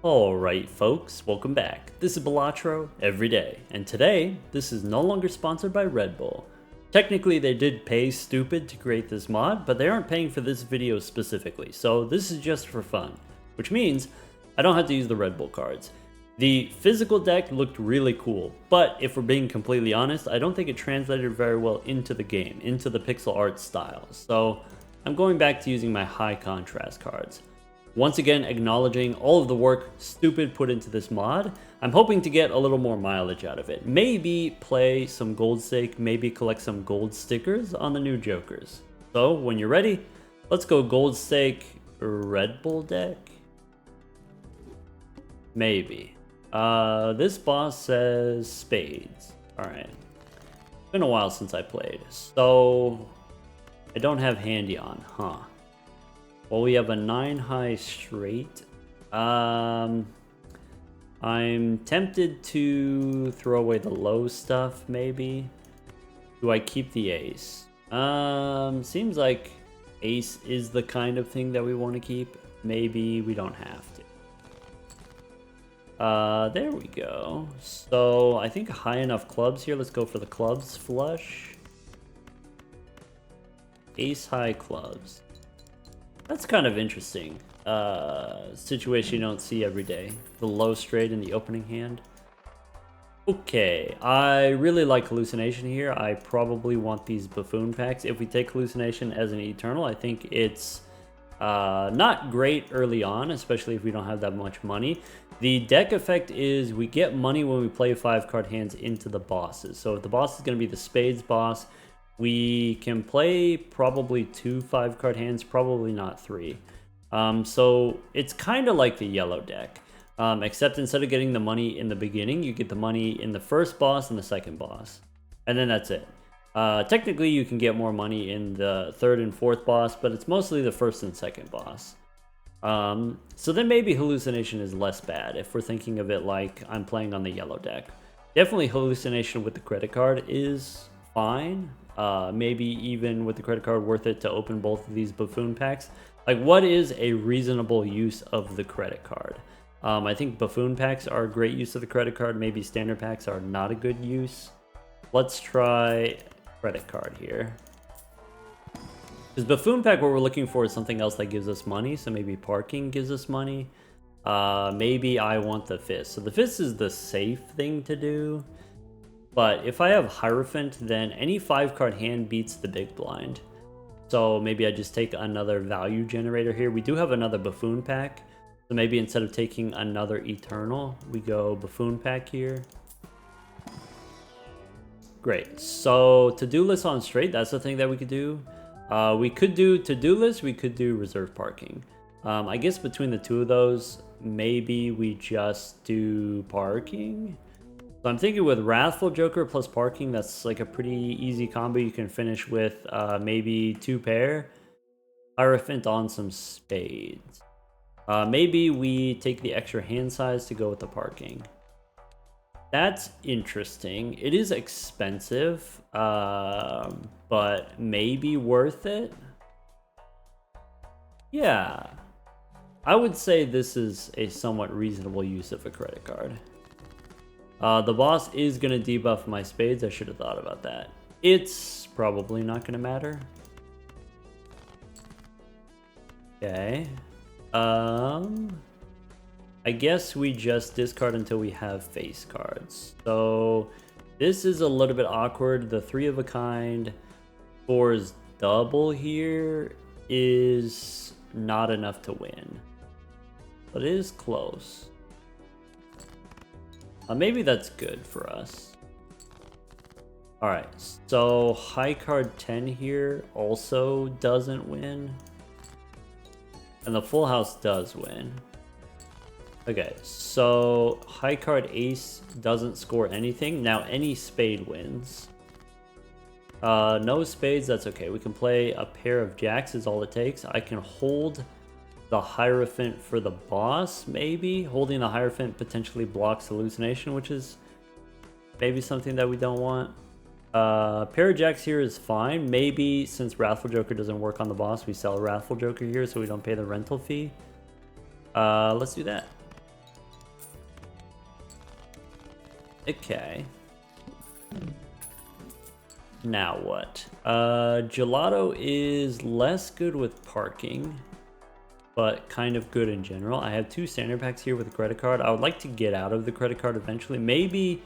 Alright folks, welcome back. This is Balatro every day, and today, this is no longer sponsored by Red Bull. Technically they did pay stupid to create this mod, but they aren't paying for this video specifically, so this is just for fun. Which means, I don't have to use the Red Bull cards. The physical deck looked really cool, but if we're being completely honest, I don't think it translated very well into the game, into the pixel art style. So, I'm going back to using my high contrast cards. Once again, acknowledging all of the work Stupid put into this mod. I'm hoping to get a little more mileage out of it. Maybe play some gold stake, maybe collect some gold stickers on the new Jokers. So, when you're ready, let's go gold stake Red Bull deck? Maybe. This boss says spades. Alright. It's been a while since I played, so I don't have handy on, huh? Well, we have a 9 high straight. I'm tempted to throw away the low stuff, maybe. Do I keep the ace? Seems like ace is the kind of thing that we want to keep. Maybe we don't have to. There we go. So I think high enough clubs here. Let's go for the clubs flush. Ace high clubs. That's kind of interesting. Situation you don't see every day. The low straight in the opening hand. Okay, I really like hallucination here. I probably want these buffoon packs. If we take hallucination as an eternal, I think it's not great early on, especially if we don't have that much money. The deck effect is we get money when we play 5-card hands into the bosses. So if the boss is going to be the spades boss, we can play probably 2 5-card hands, probably not 3. So it's kind of like the yellow deck, except instead of getting the money in the beginning, you get the money in the first boss and the second boss. And then that's it. Technically, you can get more money in the third and fourth boss, but it's mostly the first and second boss. So then maybe hallucination is less bad if we're thinking of it like I'm playing on the yellow deck. Definitely hallucination with the credit card is fine. Maybe even with the credit card worth it to open both of these buffoon packs. Like, what is a reasonable use of the credit card? I think buffoon packs are a great use of the credit card. Maybe standard packs are not a good use. Let's try credit card here. Because buffoon pack, what we're looking for is something else that gives us money. So maybe parking gives us money. Maybe I want the fist. So the fist is the safe thing to do. But if I have Hierophant, then any 5-card hand beats the big blind. So maybe I just take another value generator here. We do have another buffoon pack. So maybe instead of taking another eternal, we go buffoon pack here. Great. So to-do list on straight, that's the thing that we could do. We could do to-do list, we could do reserve parking. I guess between the two of those, maybe we just do parking. So I'm thinking with Wrathful Joker plus parking, that's like a pretty easy combo. You can finish with maybe 2 pair. Hierophant on some spades. Maybe we take the extra hand size to go with the parking. That's interesting. It is expensive, but maybe worth it. Yeah. I would say this is a somewhat reasonable use of a credit card. The boss is going to debuff my spades. I should have thought about that. It's probably not going to matter. Okay. I guess we just discard until we have face cards. So this is a little bit awkward. The 3 of a kind 4's double here is not enough to win. But it is close. Maybe that's good for us. Alright, so high card 10 here also doesn't win. And the full house does win. Okay, so high card ace doesn't score anything. Now any spade wins. No spades, that's okay. We can play a pair of jacks is all it takes. I can hold the Hierophant for the boss, maybe. Holding the Hierophant potentially blocks hallucination, which is maybe something that we don't want. Pair of jacks here is fine. Maybe since Wrathful Joker doesn't work on the boss, we sell a Wrathful Joker here so we don't pay the rental fee. Let's do that. Okay. Now what? Gelato is less good with parking, but kind of good in general. I have 2 standard packs here with a credit card. I would like to get out of the credit card eventually. Maybe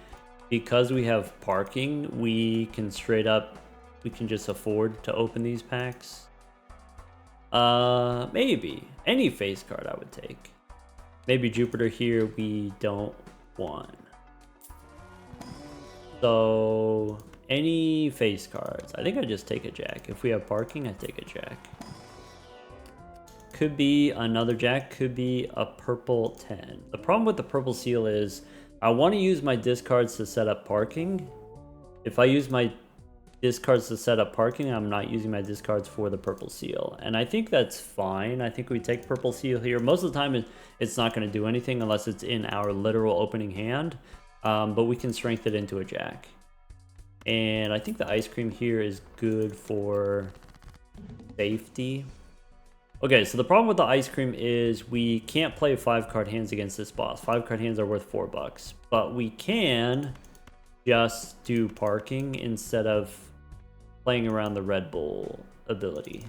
because we have parking, we can just afford to open these packs. Maybe. Any face card I would take. Maybe Jupiter here we don't want. So, any face cards. I think I just take a jack. If we have parking, I take a jack. Could be another jack, could be a purple 10. The problem with the purple seal is I want to use my discards to set up parking. If I use my discards to set up parking, I'm not using my discards for the purple seal. And I think that's fine. I think we take purple seal here. Most of the time, it's not going to do anything unless it's in our literal opening hand. But we can strength it into a jack. And I think the ice cream here is good for safety. Okay, so the problem with the ice cream is we can't play 5-card hands against this boss. 5-card hands are worth $4, but we can just do parking instead of playing around the Red Bull ability.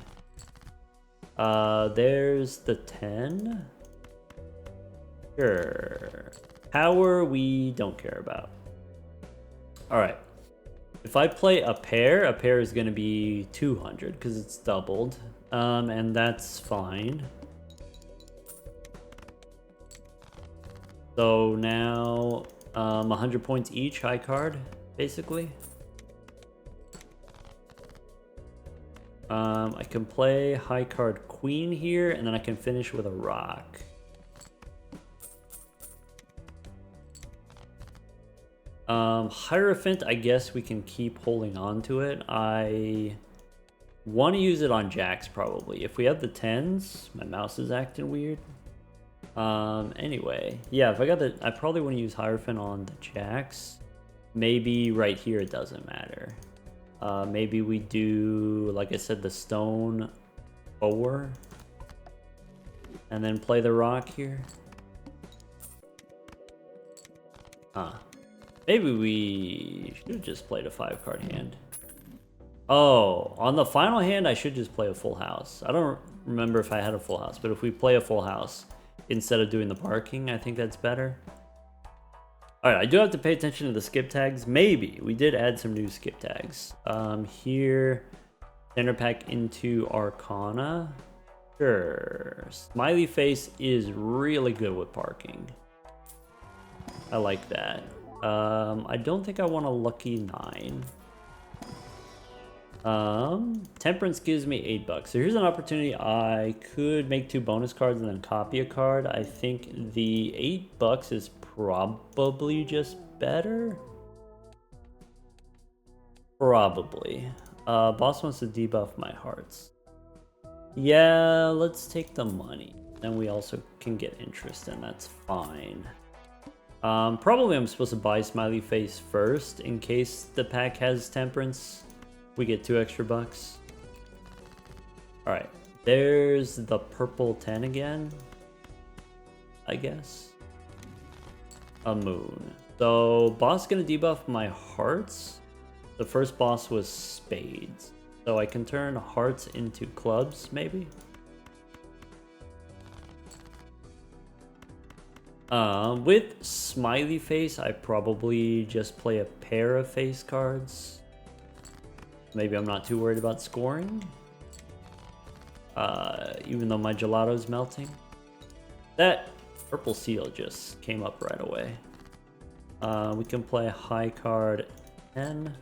There's the 10. Sure. Power we don't care about. All right. If I play a pair is going to be 200 because it's doubled. And that's fine. So now 100 points each, high card, basically. I can play high card queen here, and then I can finish with a rock. Hierophant, I guess we can keep holding on to it. I want to use it on jacks, probably. If we have the 10s, my mouse is acting weird. Anyway, yeah, if I got I probably want to use Hierophant on the jacks. Maybe right here it doesn't matter. Maybe we do, like I said, the stone 4. And then play the rock here. Maybe we should just play the 5-card hand. Oh, on the final hand, I should just play a full house. I don't remember if I had a full house, but if we play a full house instead of doing the parking, I think that's better. All right, I do have to pay attention to the skip tags. Maybe. We did add some new skip tags. Here, standard pack into Arcana. Sure. Smiley face is really good with parking. I like that. I don't think I want a lucky 9. Temperance gives me $8. So here's an opportunity. I could make 2 bonus cards and then copy a card. I think the $8 is probably just better. Probably. Boss wants to debuff my hearts. Yeah, let's take the money. Then we also can get interest, and that's fine. Probably I'm supposed to buy Smiley Face first in case the pack has Temperance. We get 2 extra bucks. All right, there's the purple 10 again, I guess. A moon. So boss gonna debuff my hearts. The first boss was spades. So I can turn hearts into clubs, maybe? With Smiley Face, I probably just play a pair of face cards. Maybe I'm not too worried about scoring. Even though my gelato's melting. That purple seal just came up right away. We can play high card 10.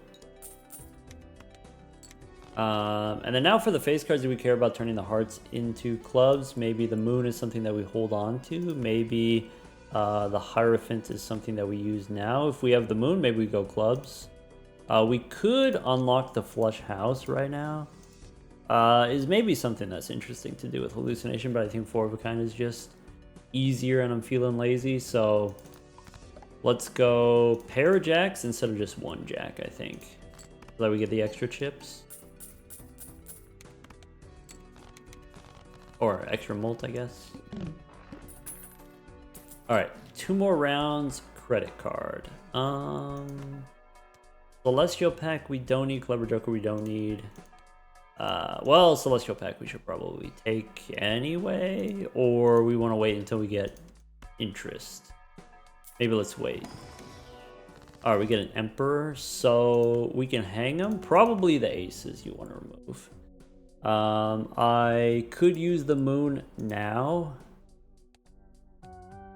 And then now for the face cards, do we care about turning the hearts into clubs? Maybe the moon is something that we hold on to. Maybe the Hierophant is something that we use now. If we have the moon, maybe we go clubs. We could unlock the flush house right now. Is maybe something that's interesting to do with hallucination, but I think 4 of a kind is just easier and I'm feeling lazy. So let's go pair of jacks instead of just 1 jack, I think. So that we get the extra chips. Or extra mult, I guess. All right, 2 more rounds. credit card. Celestial Pack we don't need, Clever Joker we don't need. Well, Celestial Pack we should probably take anyway, or we want to wait until we get interest. Maybe let's wait. Alright, we get an Emperor, so we can hang him. Probably the aces you want to remove. I could use the moon now,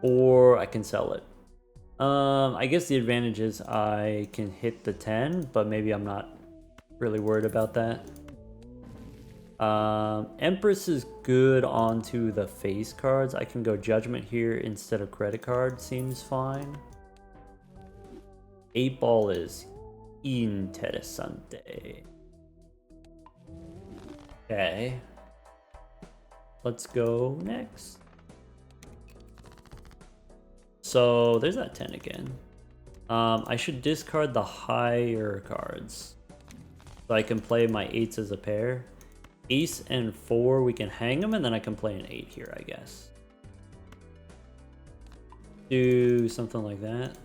or I can sell it. I guess the advantage is I can hit the 10, but maybe I'm not really worried about that. Empress is good onto the face cards. I can go Judgment here instead of credit card, seems fine. 8 ball is interesante. Okay. Let's go next. So there's that 10 again. I should discard the higher cards, so I can play my 8s as a pair. Ace and 4, we can hang them, and then I can play an 8 here, I guess. Do something like that.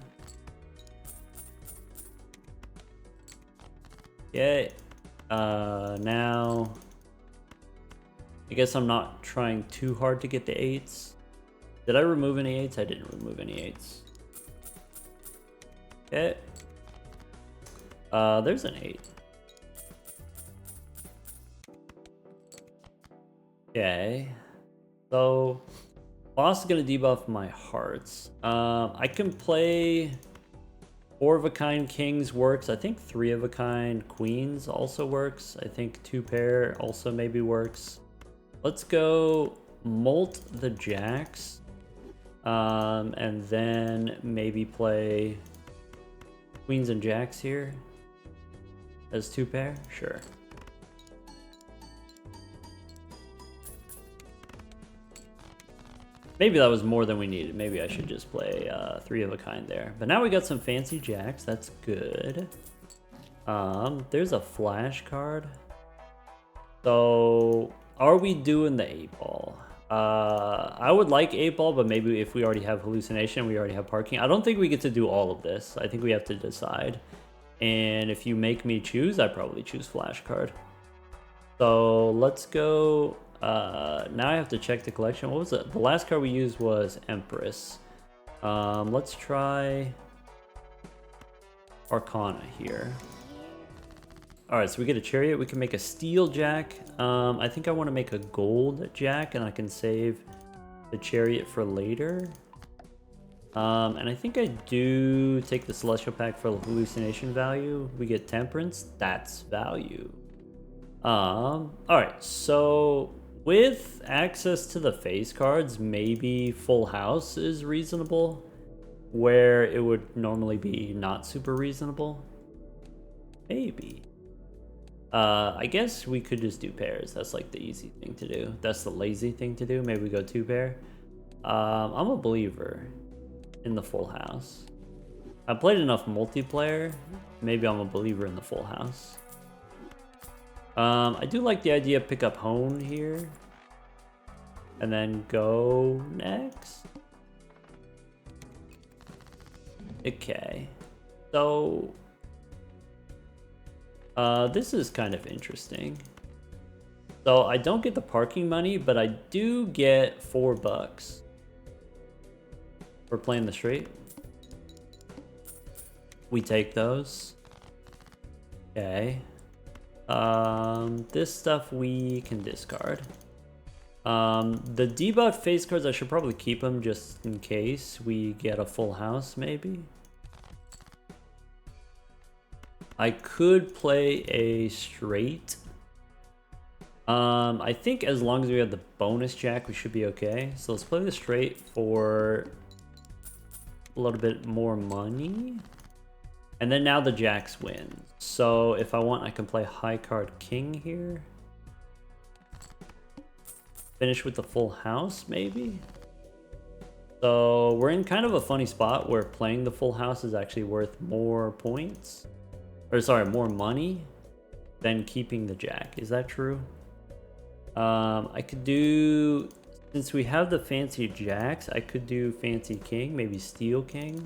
Okay. Now, I guess I'm not trying too hard to get the 8s. Did I remove any 8s? I didn't remove any 8s. Okay. There's an 8. Okay. So, boss is gonna debuff my hearts. I can play 4 of a kind kings works. I think 3 of a kind queens also works. I think 2 pair also maybe works. Let's go molt the jacks. And then maybe play queens and jacks here as 2 pair. Sure. Maybe that was more than we needed. Maybe I should just play 3 of a kind there. But now we got some fancy jacks. That's good. There's a flash card. So, are we doing the 8 ball? I would like 8 ball, but maybe if we already have hallucination, we already have parking. I don't think we get to do all of this. I think we have to decide. And if you make me choose, I probably choose flash card. So let's go. Now I have to check the collection. What was it? The last card we used was Empress. Let's try Arcana here. Alright, so we get a chariot. We can make a steel jack. I think I want to make a gold jack, and I can save the chariot for later. And I think I do take the celestial pack for hallucination value. We get temperance. That's value. Alright, so with access to the face cards, maybe full house is reasonable, where it would normally be not super reasonable. Maybe. I guess we could just do pairs. That's like the easy thing to do. That's the lazy thing to do. Maybe we go 2 pair. I'm a believer in the full house. I played enough multiplayer. Maybe I'm a believer in the full house. I do like the idea of pick up hone here. And then go next. Okay. So this is kind of interesting. So I don't get the parking money, but I do get $4 for playing the straight. We take those. Okay. This stuff we can discard. The debuff face cards, I should probably keep them just in case we get a full house, maybe. I could play a straight. I think as long as we have the bonus jack, we should be okay. So let's play the straight for a little bit more money. And then now the jacks win. So if I want, I can play high card king here. Finish with the full house, maybe? So we're in kind of a funny spot where playing the full house is actually worth more points. Or sorry, more money than keeping the jack. Is that true? I could do, since we have the fancy jacks, I could do fancy king, maybe steel king.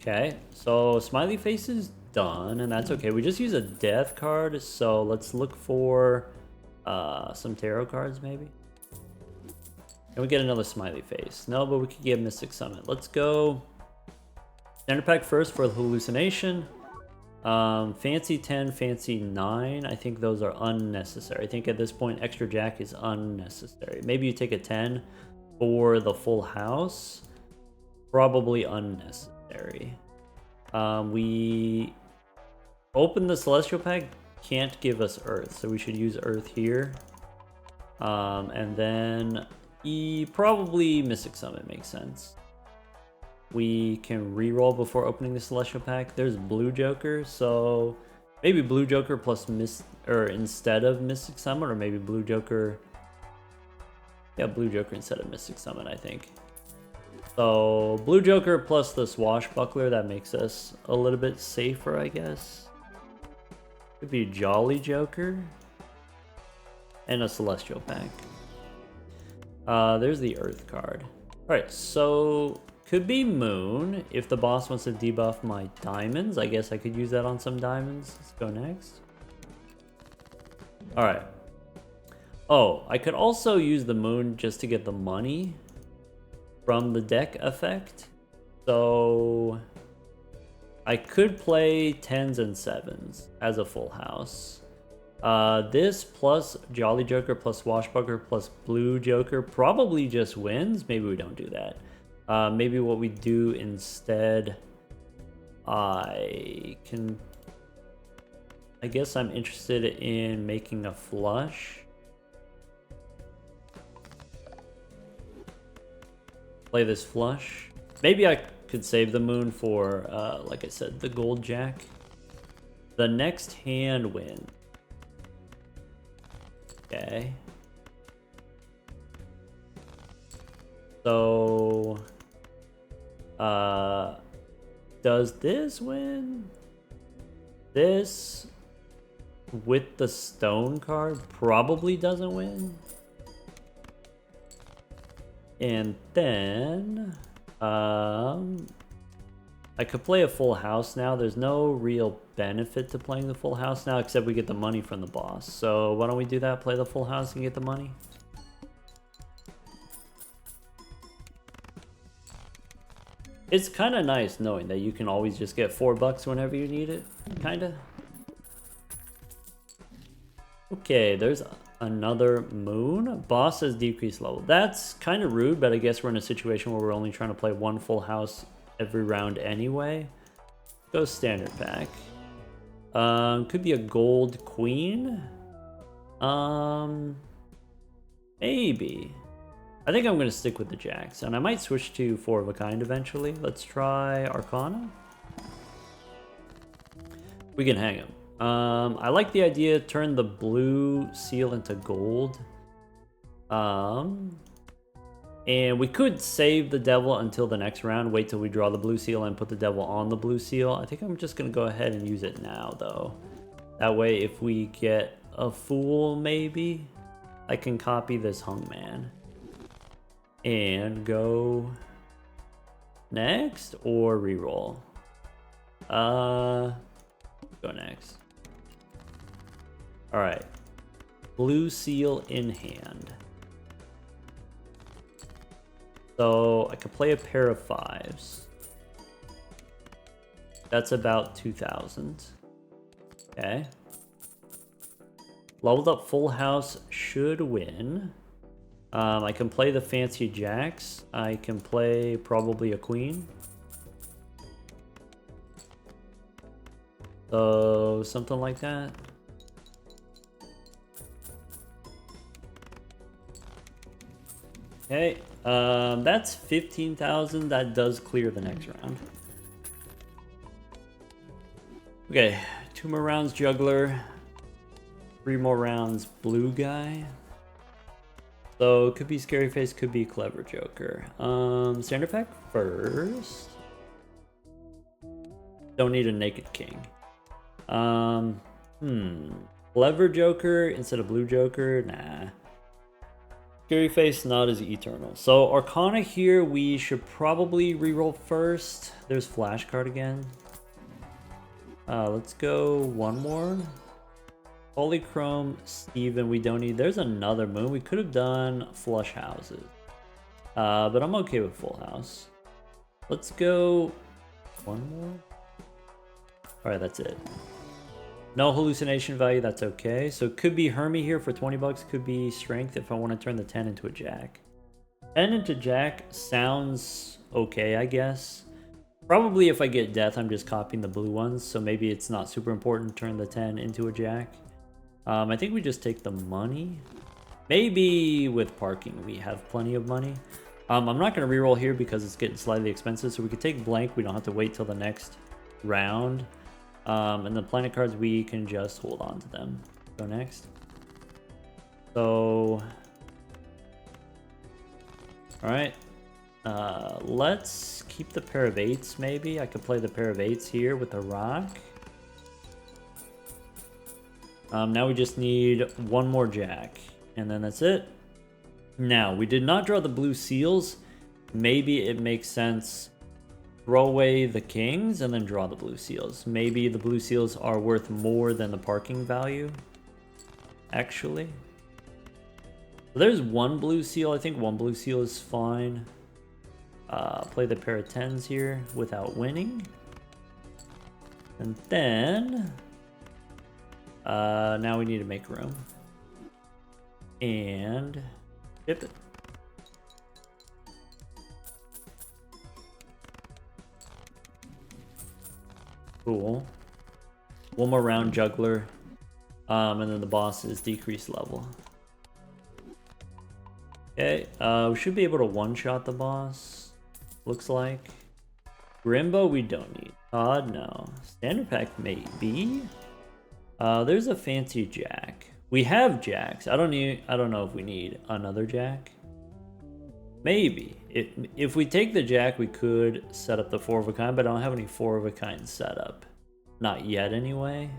Okay, so smiley face is done, and that's okay. We just use a death card, so let's look for some tarot cards maybe. Can we get another smiley face? No, but we could get Mystic Summit. Let's go standard pack first for the hallucination. Fancy 10, fancy 9. I think those are unnecessary. I think at this point extra jack is unnecessary. Maybe you take a 10 for the full house. Probably unnecessary. We open the celestial pack, can't give us earth, so we should use earth here. And then probably Mystic Summit makes sense. We can reroll before opening the celestial pack. There's blue joker, so maybe blue joker plus instead of Mystic Summit, or maybe blue joker. Yeah, blue joker instead of Mystic Summit, I think. So blue joker plus the swashbuckler, that makes us a little bit safer, I guess. Could be jolly joker and a celestial pack. There's the earth card. All right, so could be moon if the boss wants to debuff my diamonds. I guess I could use that on some diamonds. Let's go next. All right. Oh, I could also use the moon just to get the money from the deck effect. So I could play 10s and 7s as a full house. This plus Jolly Joker plus Swashbuckler plus Blue Joker probably just wins. Maybe we don't do that. Maybe what we do instead, I guess I'm interested in making a flush. Play this flush. Maybe I could save the moon for, like I said, the gold jack. The next hand win. Okay. So, does this win? This with the stone card probably doesn't win. And then, I could play a full house now. There's no real benefit to playing the full house now, except we get the money from the boss. So why don't we do that? Play the full house and get the money. It's kind of nice knowing that you can always just get $4 whenever you need it, kinda. Okay, there's another moon. Boss has decreased level. That's kind of rude, but I guess we're in a situation where we're only trying to play one full house every round anyway. Go standard pack. Could be a gold queen. Maybe. I think I'm going to stick with the jacks, and I might switch to 4 of a kind eventually. Let's try Arcana. We can hang him. I like the idea, turn the blue seal into gold. And we could save the devil until the next round, wait till we draw the blue seal and put the devil on the blue seal. I think I'm just going to go ahead and use it now, though. That way, if we get a fool, maybe, I can copy this hungman. And go next or reroll? Go next. Alright. Blue seal in hand. So I could play a pair of 5s. That's about 2,000. Okay. Leveled up full house should win. I can play the fancy jacks. I can play probably a queen. So something like that. Okay, that's 15,000. That does clear the next round. Okay, 2 more rounds juggler, 3 more rounds blue guy. So it could be scary face, could be clever joker. Standard pack first. Don't need a naked king. Clever joker instead of blue joker, nah. Scary face not as eternal. So Arcana here, we should probably reroll first. There's flashcard again. Let's go one more. Polychrome, Steven, we don't need. There's another moon. We could have done flush houses. But I'm okay with full house. Let's go one more. Alright, that's it. No hallucination value, that's okay. So it could be Hermie here for 20 bucks. Could be strength if I want to turn the 10 into a jack. 10 into jack sounds okay, I guess. Probably if I get death, I'm just copying the blue ones. So maybe it's not super important to turn the 10 into a jack. I think we just take the money. Maybe with parking, we have plenty of money. I'm not going to reroll here because it's getting slightly expensive. So we could take blank. We don't have to wait till the next round. And the planet cards, we can just hold on to them. Go next. So, all right. Let's keep the pair of 8s maybe. I could play the pair of 8s here with the rock. Now we just need one more jack. And then that's it. Now, we did not draw the blue seals. Maybe it makes sense. Throw away the kings and then draw the blue seals. Maybe the blue seals are worth more than the parking value. Actually. So there's one blue seal. I think one blue seal is fine. Play the pair of 10s here without winning. And then... now we need to make room. And... ship it. Cool. One more round juggler. And then the boss is decreased level. Okay, we should be able to one-shot the boss. Looks like. Grimbo we don't need. Todd, no. Standard pack maybe. There's a fancy jack. We have jacks. I don't know if we need another jack. Maybe. If we take the jack, we could set up the 4 of a kind, but I don't have any 4 of a kind set up. Not yet, anyway.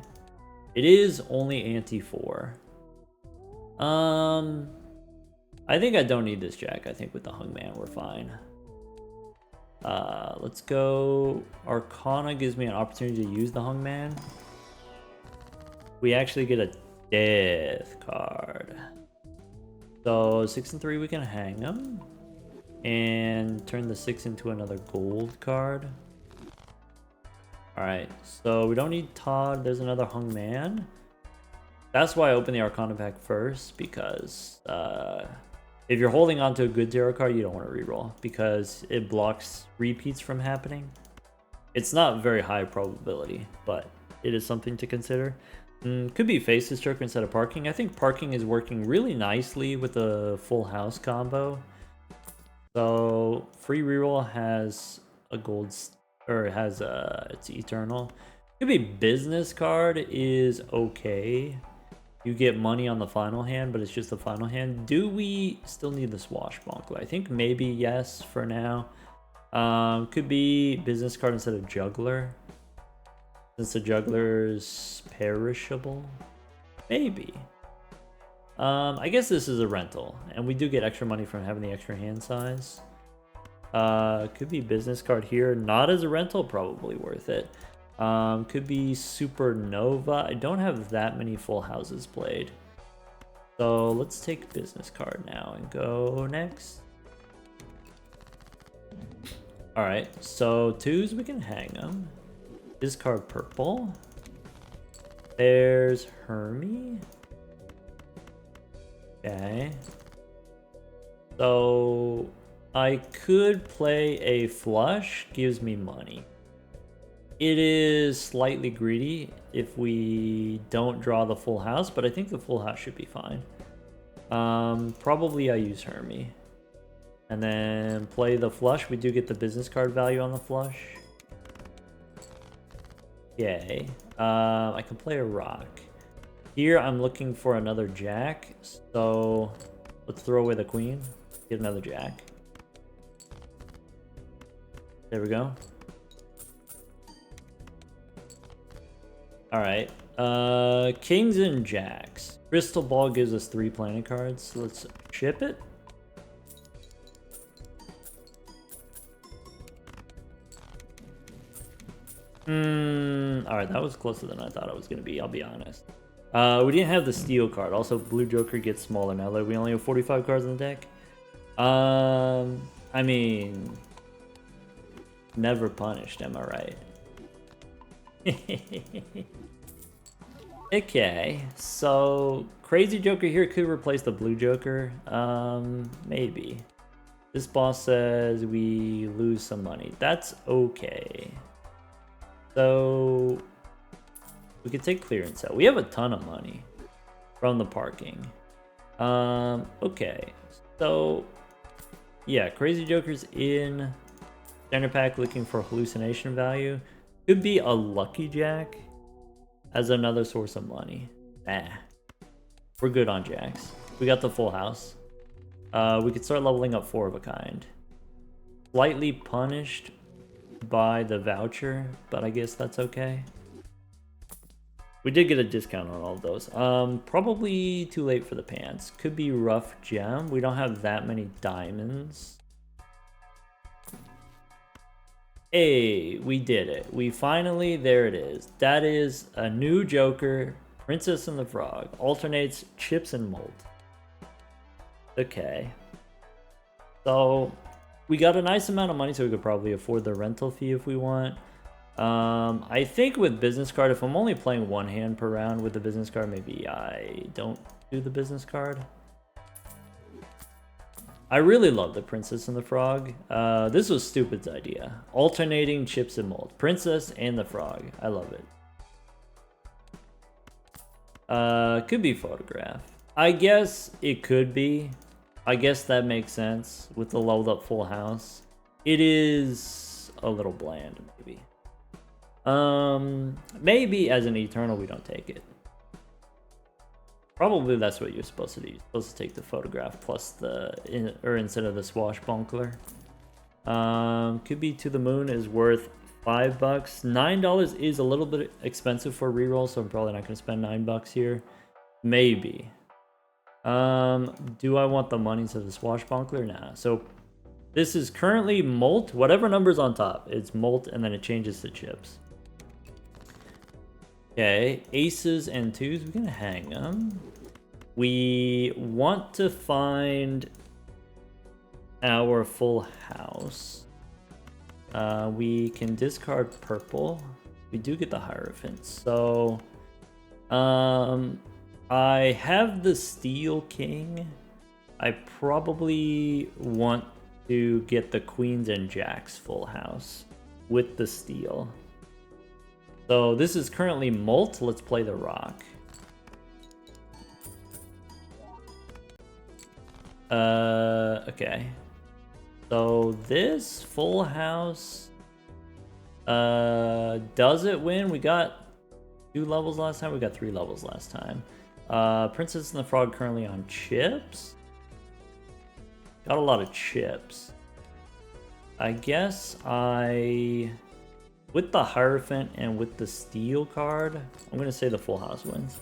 It is only anti-4. I think I don't need this jack. I think with the Hungman, we're fine. Let's go. Arcana gives me an opportunity to use the Hungman. We actually get a death card. So 6 and 3, we can hang them. And turn the 6 into another gold card. Alright, so we don't need Todd. There's another Hungman. That's why I opened the Arcana pack first, because if you're holding on to a good tarot card, you don't want to reroll, because it blocks repeats from happening. It's not very high probability, but it is something to consider. Could be Faceless Joker instead of parking. I think parking is working really nicely with the full house combo. So free reroll has a gold, or has it's eternal. Could be business card is okay. You get money on the final hand, but it's just the final hand. Do we still need the swashbuckler? I think maybe yes for now. Could be business card instead of juggler, since the juggler's perishable. Maybe. I guess this is a rental, and we do get extra money from having the extra hand size. Could be business card here, not as a rental, probably worth it. Could be Supernova. I don't have that many full houses played. So let's take business card now and go next. Alright, so 2s, we can hang them. Discard purple. There's Hermie. Okay. So I could play a flush, gives me money. It is slightly greedy if we don't draw the full house, but I think the full house should be fine. Probably I use Hermie. And then play the flush. We do get the business card value on the flush. Yay. I can play a rock. Here I'm looking for another jack, so let's throw away the queen, get another jack. There we go. Alright, kings and jacks. Crystal ball gives us 3 planet cards, so let's ship it. Alright, that was closer than I thought it was going to be, I'll be honest. We didn't have the steel card. Also, blue joker gets smaller now. Like, we only have 45 cards in the deck. I mean... Never punished, am I right? Okay, so... Crazy Joker here could replace the blue joker. Maybe. This boss says we lose some money. That's okay. So... We could take clearance out. We have a ton of money from the parking. Okay. So, yeah, Crazy Joker's in standard pack looking for hallucination value. Could be a Lucky Jack as another source of money. We're good on jacks. We got the full house. We could start leveling up 4 of a kind. Slightly punished by the voucher, but I guess that's okay. We did get a discount on all of those. Probably too late for the pants. Could be rough gem. We don't have that many diamonds. Hey, we did it. We finally, there it is. That is a new Joker, Princess and the Frog. Alternates chips and mold. Okay. So, we got a nice amount of money, so we could probably afford the rental fee if we want. I think with business card, if I'm only playing one hand per round with the business card, maybe I don't do the business card. I really love the Princess and the Frog. This was Stupid's idea. Alternating chips and mold. Princess and the Frog. I love it. Could be photograph. I guess it could be. I guess that makes sense with the leveled up full house. It is a little bland, maybe. Maybe as an eternal we don't take it. Probably that's what you're supposed to do. You're supposed to take the photograph plus the instead of the swashbuckler. Could be to the moon is worth $5. $9 is a little bit expensive for reroll, so I'm probably not going to spend $9 here. Maybe. Do I want the monies of the swashbuckler? Nah. So this is currently molt. Whatever number's on top, it's molt, and then it changes to chips. Okay, aces and twos, we're gonna hang them. We want to find our full house. We can discard purple. We do get the Hierophant. So, I have the Steel King. I probably want to get the Queens and Jacks full house with the Steel. So this is currently molt. Let's play the rock. Okay. So this full house, does it win? We got 2 levels last time. We got 3 levels last time. Princess and the Frog currently on chips. Got a lot of chips. I guess with the Hierophant and with the Steel card, I'm going to say the full house wins.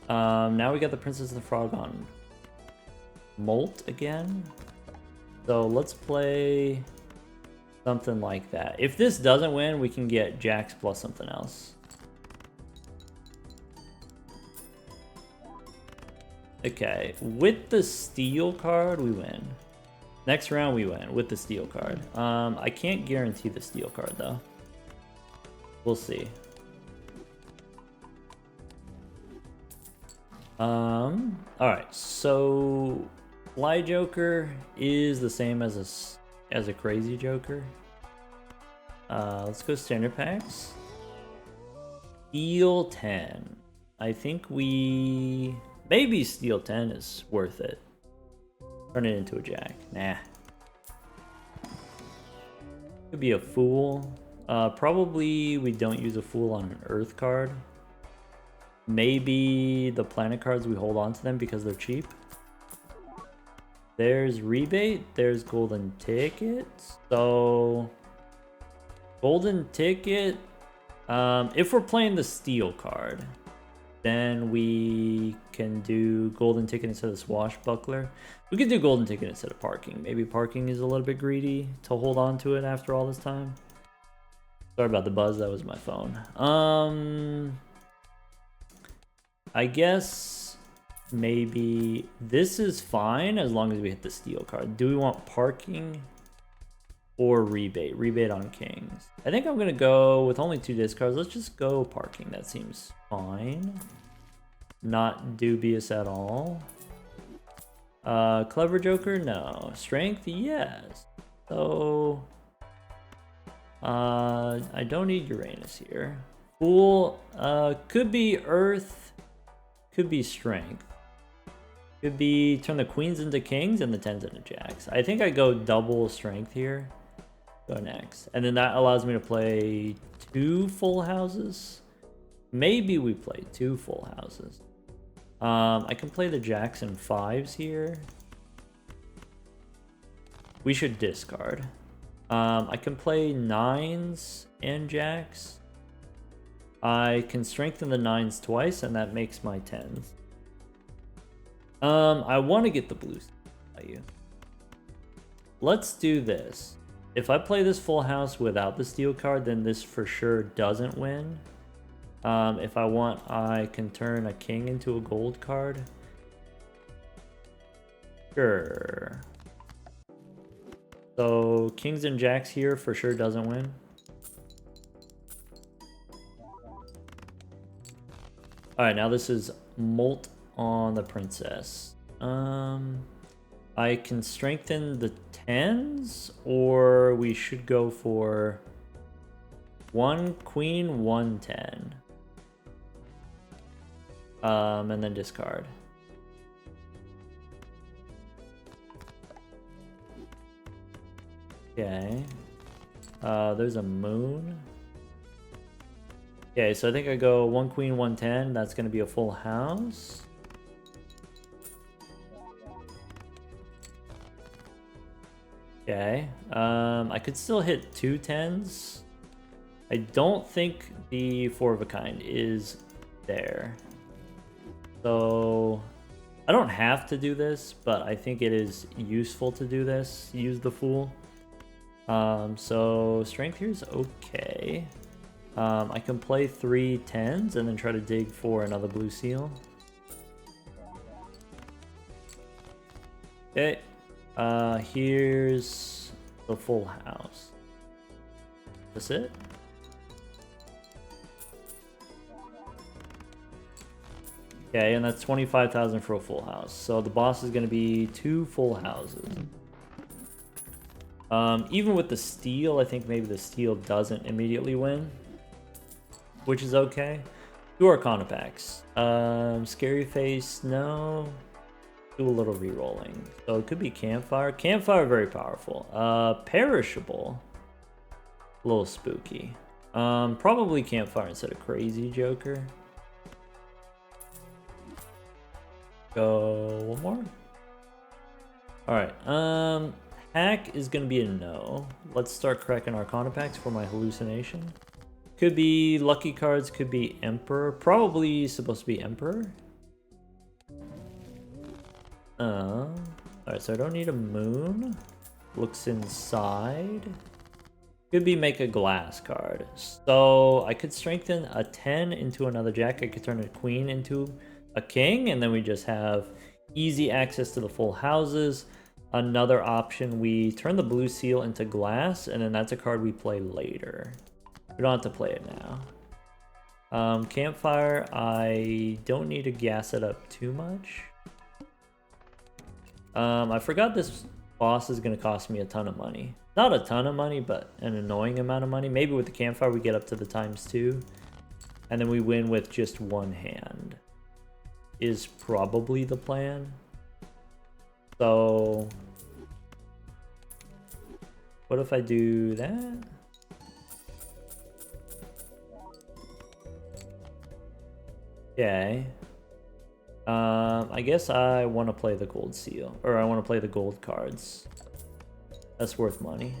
Now we got the Princess and the Frog on molt again. So let's play something like that. If this doesn't win, we can get Jacks plus something else. Okay, with the Steel card, we win. Next round we win with the Steel card. I can't guarantee the Steel card though. We'll see. Alright, so Fly Joker is the same as a Crazy Joker. Let's go standard packs. Steel 10. I think maybe Steel 10 is worth it. Turn it into a Jack. Nah. Could be a Fool. Probably we don't use a Fool on an Earth card. Maybe the Planet cards, we hold on to them because they're cheap. There's Rebate. There's Golden Ticket. So, Golden Ticket. If we're playing the Steel card, then we can do golden ticket instead of swashbuckler. We could do golden ticket instead of parking. Maybe parking is a little bit greedy to hold on to it after all this time. Sorry about the buzz, that was my phone. I guess maybe this is fine as long as we hit the steal card. Do we want parking or rebate? Rebate on kings. I think I'm gonna go with only 2 discards. Let's just go parking. That seems fine. Not dubious at all. Clever joker? No. Strength? Yes. So I don't need Uranus here. Fool, could be earth, could be strength. Could be turn the queens into kings and the 10s into jacks. I think I go double strength here. Go next. And then that allows me to play 2 full houses. Maybe we play 2 full houses. I can play the jacks and 5s here. We should discard. I can play 9s and jacks. I can strengthen the 9s twice, and that makes my 10s. I want to get the blue value. Let's do this. If I play this full house without the steal card, then this for sure doesn't win. If I want, I can turn a king into a gold card. Sure. So kings and jacks here for sure doesn't win. Alright, now this is molt on the princess. I can strengthen the 10s, or we should go for 1 queen, 1 10. And then discard. Okay. There's a moon. Okay, so I think I go 1 queen, 1 10. That's going to be a full house. Okay. I could still hit 2 10s. I don't think the 4 of a kind is there. So I don't have to do this, but I think it is useful to do this. Use the fool. So strength here is okay. I can play 3 10s and then try to dig for another blue seal. Okay. Here's the full house. That's it? Okay, and that's 25,000 for a full house. So the boss is going to be 2 full houses. Even with the steal, I think maybe the steal doesn't immediately win, which is okay. 2 Arcana packs. Scary face, no. Do a little re-rolling. So it could be campfire. Campfire, very powerful. Perishable, a little spooky. Probably campfire instead of crazy joker. Go one more. Alright, hack is gonna be a no. Let's start cracking Arcana packs for my hallucination. Could be lucky cards, could be Emperor. Probably supposed to be Emperor. Alright, so I don't need a moon. Looks inside. Could be make a glass card. So I could strengthen a 10 into another jack. I could turn a queen into a king, and then we just have easy access to the full houses. Another option, we turn the blue seal into glass, and then that's a card we play later. We don't have to play it now. Campfire, I don't need to gas it up too much. I forgot this boss is going to cost me a ton of money. Not a ton of money, but an annoying amount of money. Maybe with the campfire we get up to the ×2, and then we win with just 1 hand. Is probably the plan. So what if I do that? Okay. I guess I want to play the gold seal, or I want to play the gold cards. That's worth money.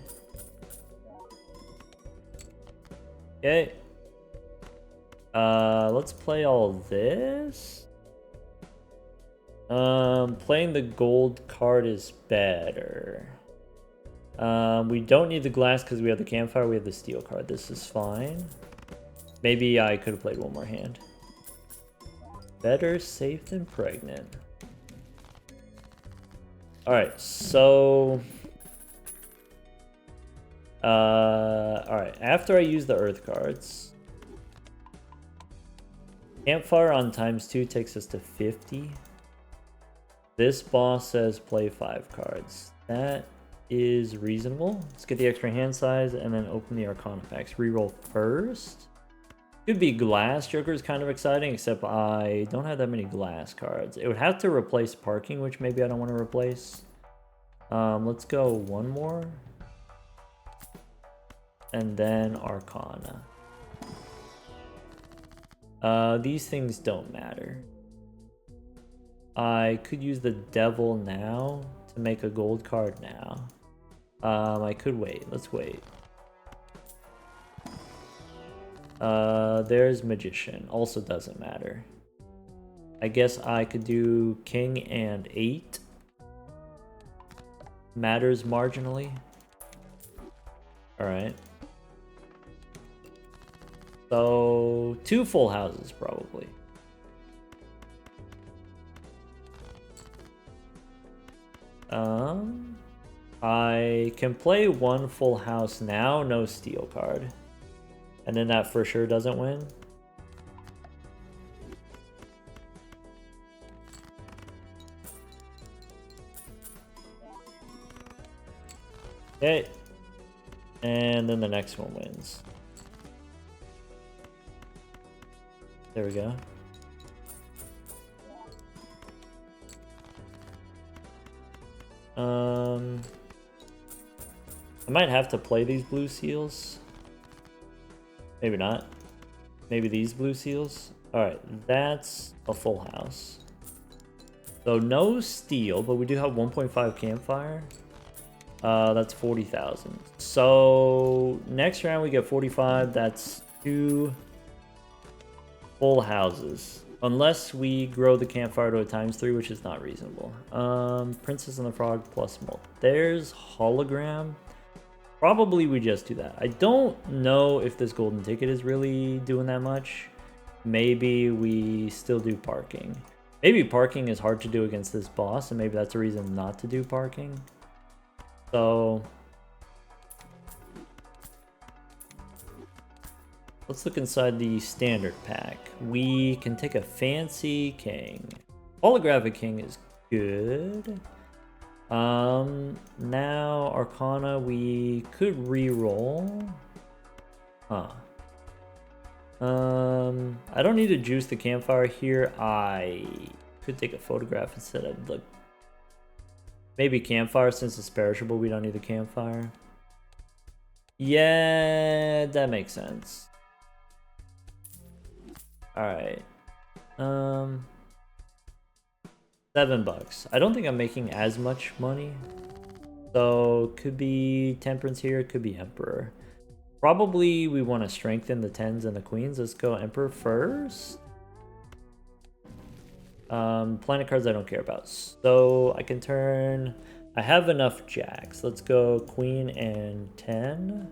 Okay. Let's play all this. Playing the gold card is better. We don't need the glass because we have the campfire, we have the steel card. This is fine. Maybe I could have played one more hand. Better safe than pregnant. Alright, so... Alright, after I use the earth cards... Campfire on ×2 takes us to 50. This boss says play 5 cards. That is reasonable. Let's get the extra hand size and then open the Arcana packs. Reroll first. Could be glass. Joker is kind of exciting, except I don't have that many glass cards. It would have to replace parking, which maybe I don't want to replace. Let's go one more. And then Arcana. These things don't matter. I could use the Devil now to make a gold card now. I could wait. Let's wait. There's Magician. Also doesn't matter. I guess I could do King and 8. Matters marginally. Alright. So, 2 full houses probably. I can play 1 full house now, no steel card. And then that for sure doesn't win. Okay. And then the next one wins. There we go. I might have to play these blue seals. Maybe not. Maybe these blue seals. Alright, that's a full house. So no steel, but we do have 1.5 campfire. That's 40,000. So next round we get 45. That's 2 full houses. Unless we grow the campfire to a ×3, which is not reasonable. Princess and the Frog plus Molt. There's hologram. Probably we just do that. I don't know if this golden ticket is really doing that much. Maybe we still do parking. Maybe parking is hard to do against this boss, and maybe that's a reason not to do parking. So let's look inside the standard pack. We can take a fancy king. Holographic king is good. Now Arcana we could re-roll. Huh. I don't need to juice the campfire here. I could take a photograph instead of the maybe campfire since it's perishable. We don't need the campfire. Yeah, that makes sense. Alright. $7. I don't think I'm making as much money. So could be Temperance here, could be Emperor. Probably we want to strengthen the 10s and the queens. Let's go Emperor first. Planet cards I don't care about. So I can turn... I have enough jacks. Let's go Queen and 10.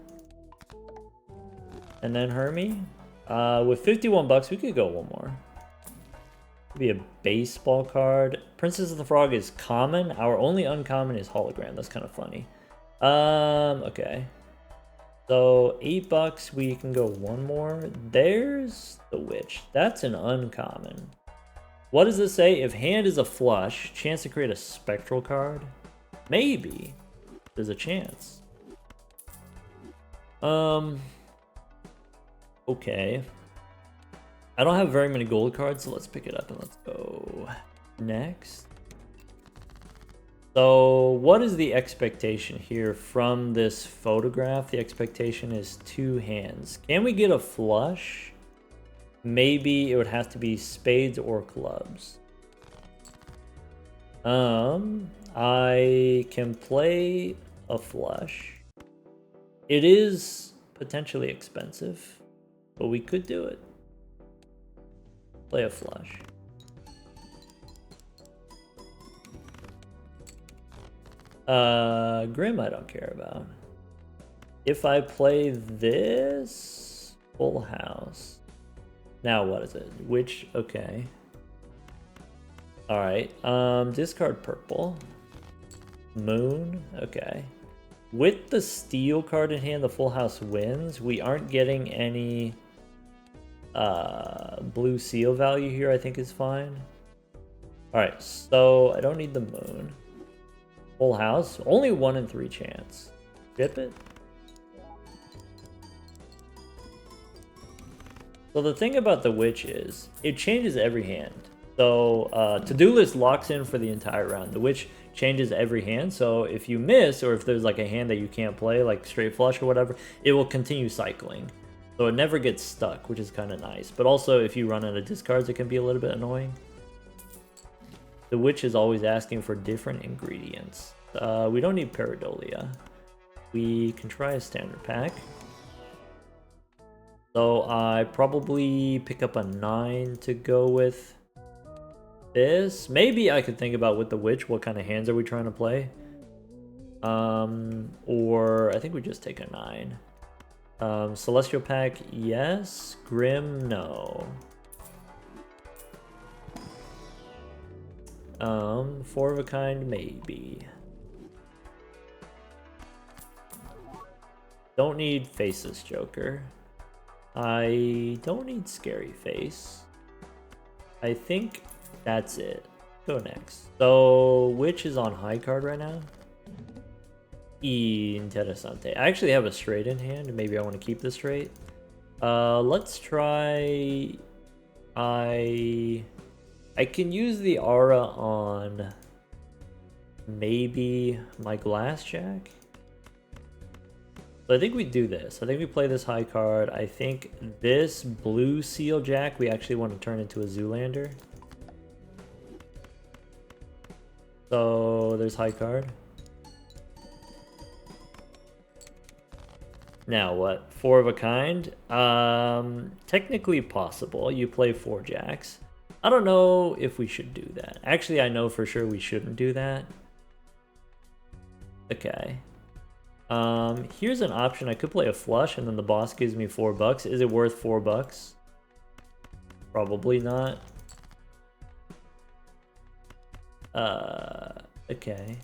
And then Hermie. With 51 bucks, we could go one more. Could be a baseball card. Princess of the Frog is common. Our only uncommon is hologram. That's kind of funny. Okay. So 8 bucks, we can go one more. There's the Witch. That's an uncommon. What does this say? If hand is a flush, chance to create a spectral card? Maybe. There's a chance. Okay. I don't have very many gold cards, so let's pick it up and let's go next. So what is the expectation here from this photograph? The expectation is 2 hands. Can we get a flush? Maybe it would have to be spades or clubs. I can play a flush. It is potentially expensive, but we could do it. Play a flush. Grim I don't care about. If I play this, full house. Now what is it? Which, okay. Alright, discard purple. Moon, okay. With the steel card in hand, the full house wins. We aren't getting any blue seal value here, I think is fine. Alright, so I don't need the moon. Full house, only 1 in 3 chance. Ship it. So the thing about the witch is, it changes every hand. So to-do list locks in for the entire round. The witch changes every hand, so if you miss, or if there's like a hand that you can't play, like straight flush or whatever, it will continue cycling. So it never gets stuck, which is kind of nice. But also, if you run out of discards, it can be a little bit annoying. The witch is always asking for different ingredients. We don't need pareidolia. We can try a standard pack. So I probably pick up a 9 to go with this. Maybe I could think about with the witch, what kind of hands are we trying to play? Or I think we just take a 9. Celestial pack, yes. Grim, no. 4 of a kind, maybe. Don't need Faceless Joker. I don't need Scary Face. I think that's it. Go next. So, which is on high card right now? Interessante. I actually have a straight in hand. Maybe I want to keep this straight. Let's try... I can use the aura on maybe my glass jack. So I think we do this. I think we play this high card. I think this blue seal jack we actually want to turn into a Zoolander. So there's high card. Now what? 4 of a kind? Technically possible. You play 4 jacks. I don't know if we should do that. Actually, I know for sure we shouldn't do that. Okay. Here's an option. I could play a flush and then the boss gives me $4. Is it worth $4? Probably not. Okay.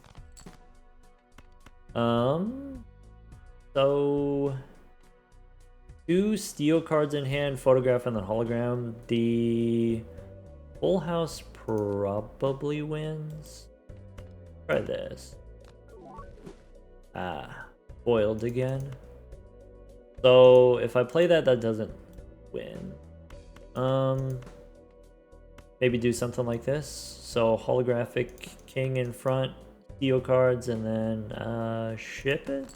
So 2 steel cards in hand, photograph and then hologram. The full house probably wins. Try this. Foiled again. So if I play that, that doesn't win. Maybe do something like this. So holographic king in front, steel cards, and then ship it.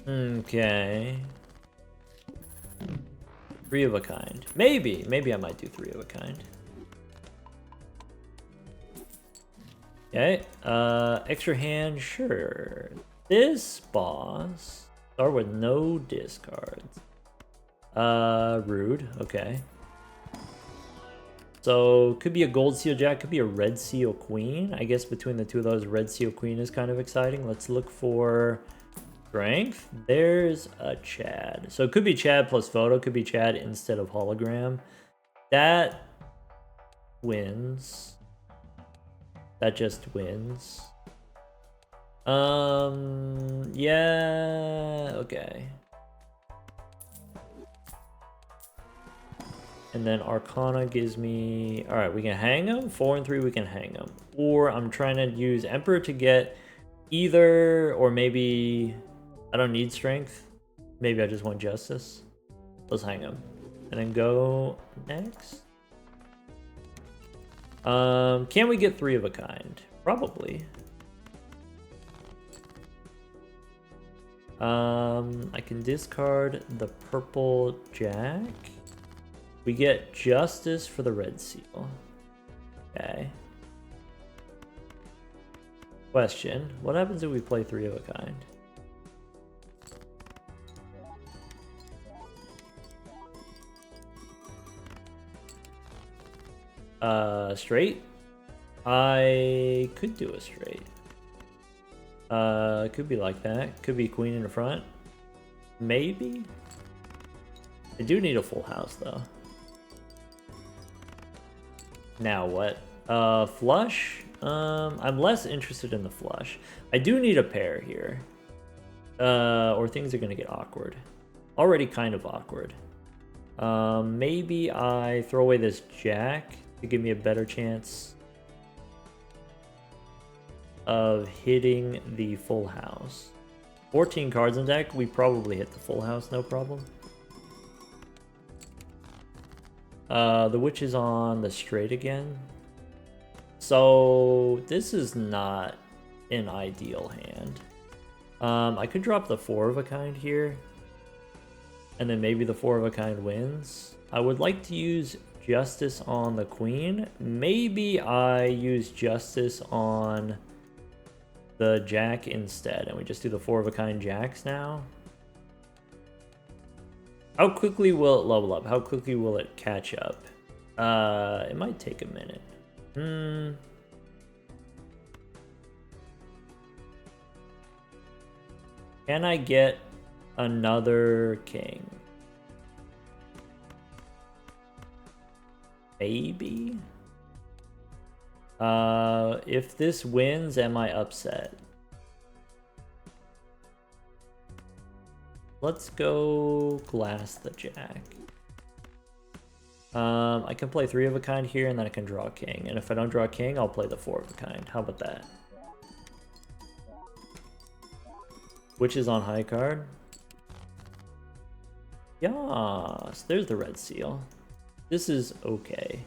Okay. 3 of a kind. Maybe I might do 3 of a kind. Okay, extra hand, sure. This boss, start with no discards. Rude, okay. So, could be a gold seal jack, could be a red seal queen. I guess between the two of those, red seal queen is kind of exciting. Let's look for strength. There's a Chad. So it could be Chad plus photo, could be Chad instead of hologram. That wins. That just wins. Yeah, okay. And then Arcana gives me... Alright, we can hang them. 4 and 3, we can hang them. Or I'm trying to use Emperor to get either, or maybe... I don't need strength. Maybe I just want justice. Let's hang them. And then go next. Can we get 3 of a kind? Probably. I can discard the purple jack. We get justice for the red seal. Okay. Question. What happens if we play 3 of a kind? Straight? I could do a straight. Could be like that. Could be queen in the front. Maybe? I do need a full house, though. Now what? Flush? I'm less interested in the flush. I do need a pair here. Or things are gonna get awkward. Already kind of awkward. Maybe I throw away this jack to give me a better chance of hitting the full house. 14 cards in deck, we probably hit the full house, no problem. The witch is on the straight again. So this is not an ideal hand. I could drop the 4 of a kind here. And then maybe the 4 of a kind wins. I would like to use justice on the queen. Maybe I use justice on the jack instead, and we just do the 4 of a kind jacks now. How quickly will it level up? How quickly will it catch up? It might take a minute. Can I get another king? Maybe? If this wins, am I upset? Let's go glass the jack. I can play 3 of a kind here, and then I can draw a king. And if I don't draw a king, I'll play the 4 of a kind. How about that? Witch is on high card. Yes, there's the red seal. This is okay.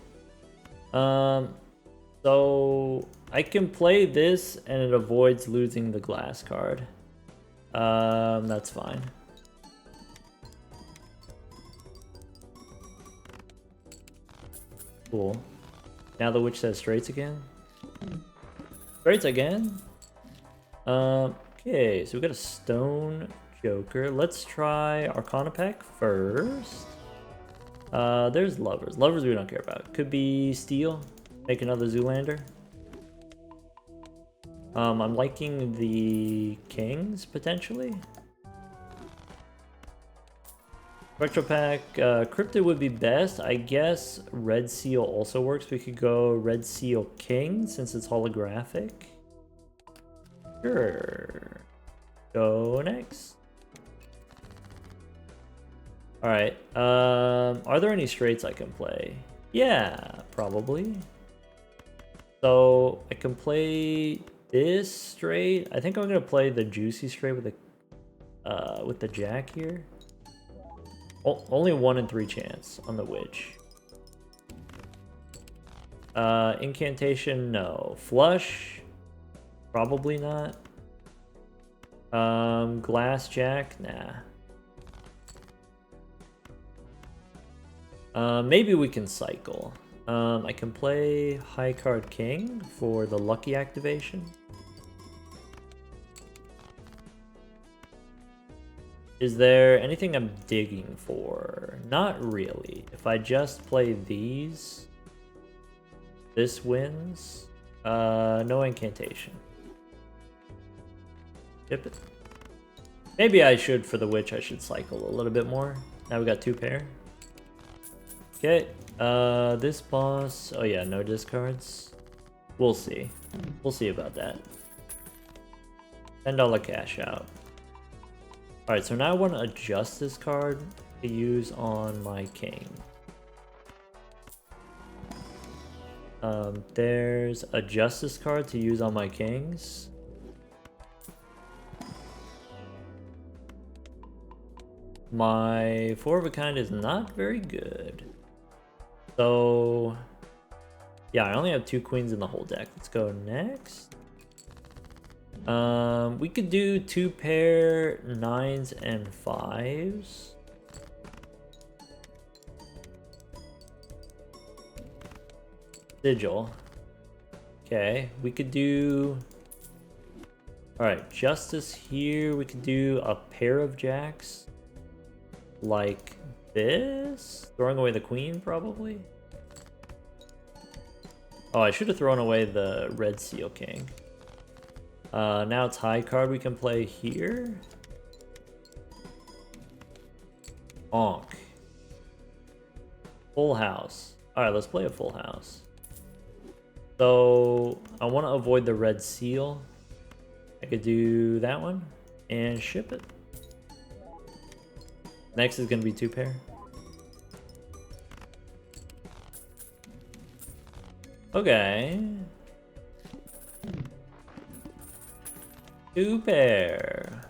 So I can play this and it avoids losing the glass card. That's fine. Cool. Now the witch says straights again. Straights again? Okay, so we got a stone joker. Let's try Arcana pack first. There's lovers. Lovers we don't care about. Could be steel. Make another Zoolander. I'm liking the kings, potentially. Retro pack, Cryptid would be best. I guess Red Seal also works. We could go Red Seal King, since it's holographic. Sure. Go next. Alright, are there any straights I can play? Yeah, probably. So, I can play this straight. I think I'm gonna play the juicy straight with the jack here. Only 1 in 3 chance on the witch. Incantation, no. Flush, probably not. Glass jack, nah. Maybe we can cycle. I can play high card king for the lucky activation. Is there anything I'm digging for? Not really. If I just play these, this wins. No incantation. Tip it. Maybe I should, for the witch, I should cycle a little bit more. Now we got 2 pair. Okay, this boss, oh yeah, no discards. We'll see. We'll see about that. $10 cash out. Alright, so now I want to adjust this card to use on my king. There's a justice card to use on my kings. My 4 of a kind is not very good. So, yeah, I only have 2 queens in the whole deck. Let's go next. We could do 2 pair 9s and 5s. Sigil. Okay, we could do... Alright, justice here. We could do a pair of jacks. Like this? Throwing away the queen, probably? Oh, I should have thrown away the red seal king. Now it's high card we can play here. Bonk. Full house. Alright, let's play a full house. So, I want to avoid the red seal. I could do that one and ship it. Next is going to be 2-pair. Okay. 2-pair.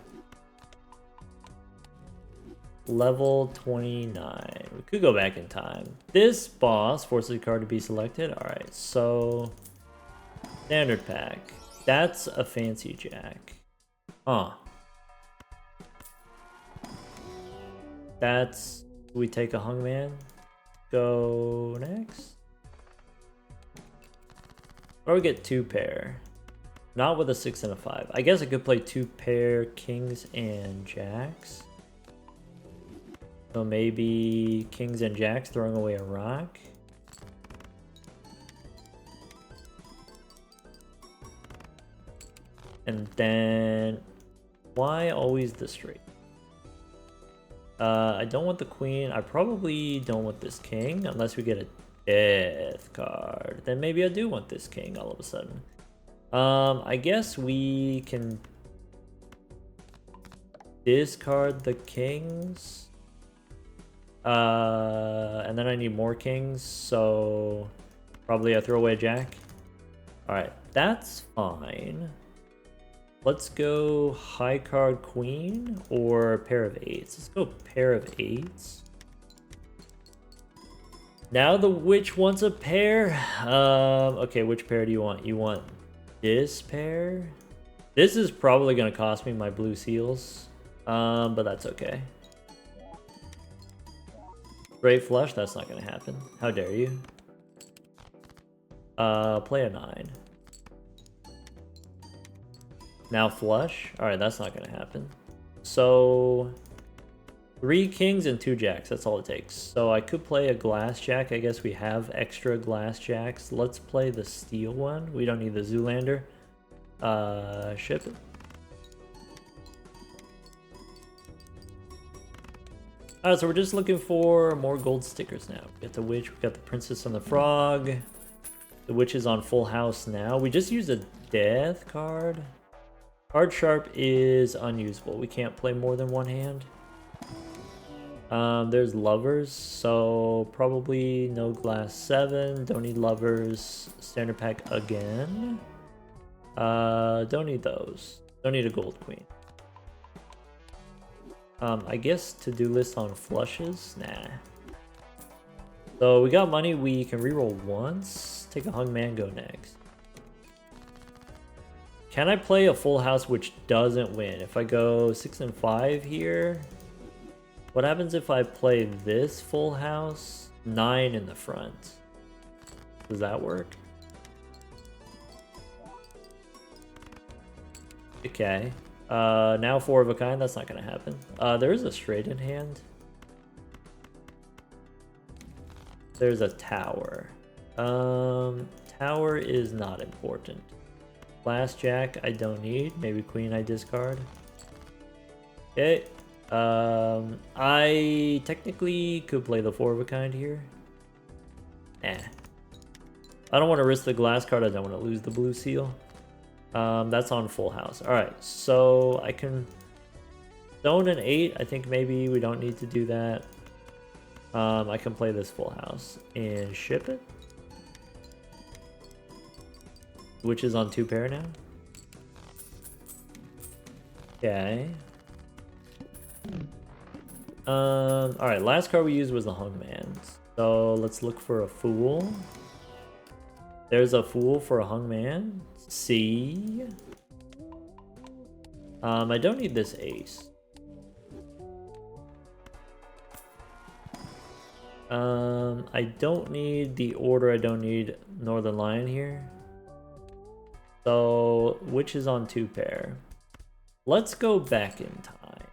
Level 29. We could go back in time. This boss forces a card to be selected. Alright, so... Standard pack. That's a fancy jack. Huh. That's... We take a hungman. Go next. Or we get 2-pair. Not with a 6 and a 5. I guess I could play 2-pair kings and jacks. So maybe kings and jacks throwing away a rock. And then why always the straight? I don't want the queen. I probably don't want this king unless we get a death card. Then maybe I do want this king all of a sudden. I guess we can discard the kings. And then I need more kings, so probably I throw away a jack. Alright, that's fine. Let's go high card queen or pair of 8s. Let's go pair of 8s. Now the witch wants a pair. Okay, which pair do you want? You want this pair? This is probably going to cost me my blue seals, but that's okay. Straight flush, that's not going to happen. How dare you? Play a 9. Now flush. Alright, that's not going to happen. So 3 kings and 2 jacks, that's all it takes. So I could play a glass jack. I guess we have extra glass jacks. Let's play the steel one. We don't need the Zoolander. Ship it. Alright, so we're just looking for more gold stickers now. We got the witch, we got the princess and the frog. The witch is on full house now. We just used a death card. Card sharp is unusable. We can't play more than one hand. There's lovers, so probably no glass 7. Don't need lovers. Standard pack again. Don't need those. Don't need a gold queen. I guess to-do list on flushes? Nah. So we got money, we can reroll once. Take a hungman, go next. Can I play a full house which doesn't win? If I go 6 and 5 here, what happens if I play this full house? 9 in the front. Does that work? Okay. Now 4 of a kind, that's not gonna happen. There is a straight in hand. There's a tower. Tower is not important. Last jack I don't need. Maybe queen I discard. Okay. I technically could play the 4 of a kind here. Eh. I don't want to risk the glass card. I don't want to lose the blue seal. That's on full house. Alright, so I can zone an 8. I think maybe we don't need to do that. I can play this full house and ship it. Which is on 2 pair now. Okay. Alright, last card we used was the hungman. So let's look for a fool. There's a fool for a hungman. C. I don't need this ace. I don't need the order. I don't need Northern Lion here. So, which is on 2 pair. Let's go back in time.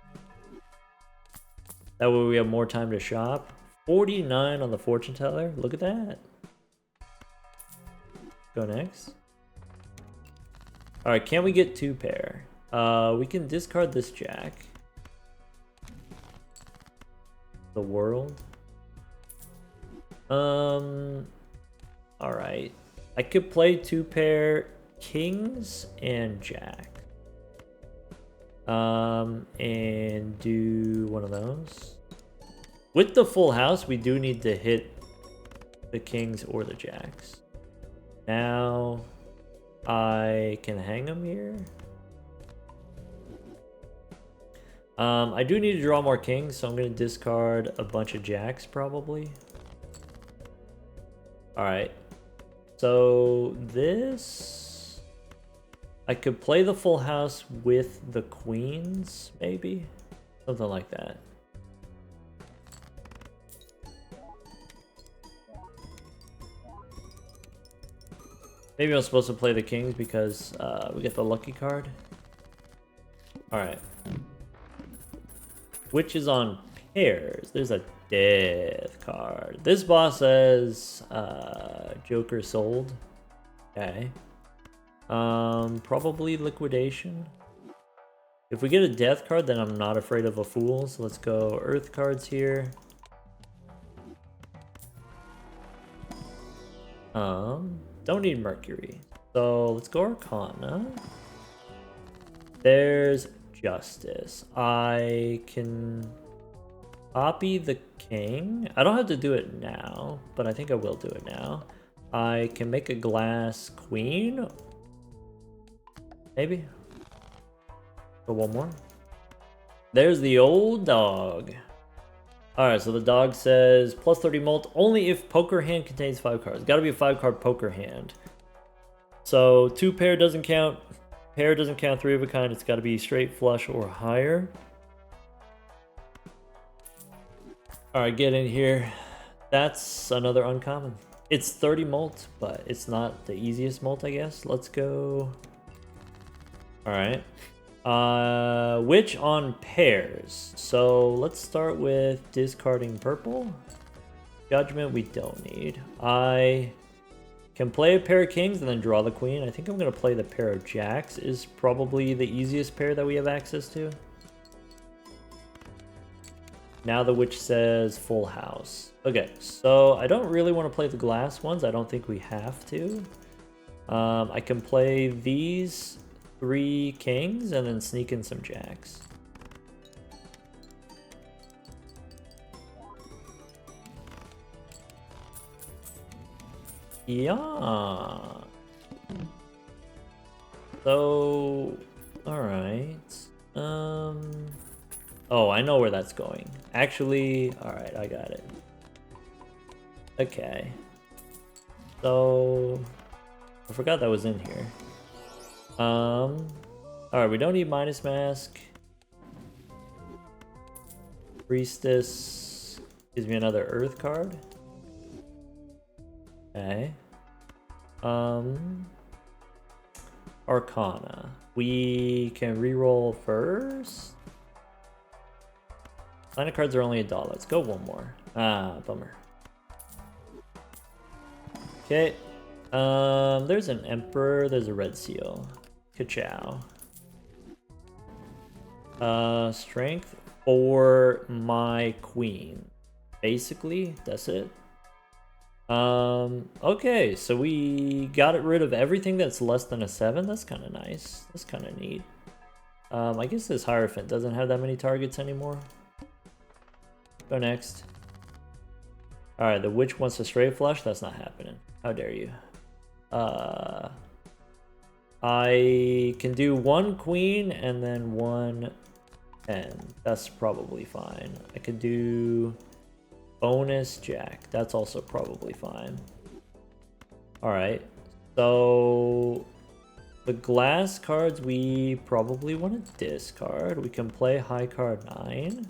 That way we have more time to shop. 49 on the fortune teller. Look at that. Go next. Alright, can we get 2 pair? We can discard this jack. The world. Alright. I could play 2 pair kings and jack. And do one of those. With the full house, we do need to hit the kings or the jacks. Now, I can hang them here. I do need to draw more kings, so I'm going to discard a bunch of jacks, probably. Alright. So, this... I could play the full house with the queens, maybe? Something like that. Maybe I'm supposed to play the kings because we get the lucky card. Alright. Which is on pairs. There's a death card. This boss says Joker sold. Okay. Probably liquidation. If we get a death card, then I'm not afraid of a fool. So let's go earth cards here. Don't need Mercury. So let's go Arcana. There's Justice. I can copy the king. I don't have to do it now, but I think I will do it now. I can make a glass queen. Maybe. Go one more. There's the old dog. Alright, so the dog says plus 30 mult only if poker hand contains 5 cards. Gotta be a 5-card poker hand. So 2 pair doesn't count. Pair doesn't count, 3 of a kind. It's gotta be straight flush or higher. Alright, get in here. That's another uncommon. It's 30 mult, but it's not the easiest mult, I guess. Let's go. Alright. Which on pairs? So let's start with discarding purple. Judgment we don't need. I can play a pair of kings and then draw the queen. I think I'm going to play the pair of jacks. Is probably the easiest pair that we have access to. Now the witch says full house. Okay, so I don't really want to play the glass ones. I don't think we have to. I can play these 3 kings and then sneak in some jacks. Yeah. So, alright. Oh, I know where that's going. Actually, alright, I got it. Okay. So, I forgot that was in here. Alright, we don't need minus mask. Priestess gives me another earth card. Okay. Arcana. We can reroll first. Line of cards are only $1. Let's go one more. Ah, bummer. Okay. There's an emperor. There's a red seal. Ka-chow. Strength for my queen. Basically, that's it. Okay, so we got rid of everything that's less than a 7. That's kind of nice. That's kind of neat. I guess this Hierophant doesn't have that many targets anymore. Go next. Alright, the witch wants a straight flush. That's not happening. How dare you. I can do 1 queen and then 1 10. That's probably fine. I could do bonus jack. That's also probably fine. Alright. So the glass cards we probably want to discard. We can play high card 9.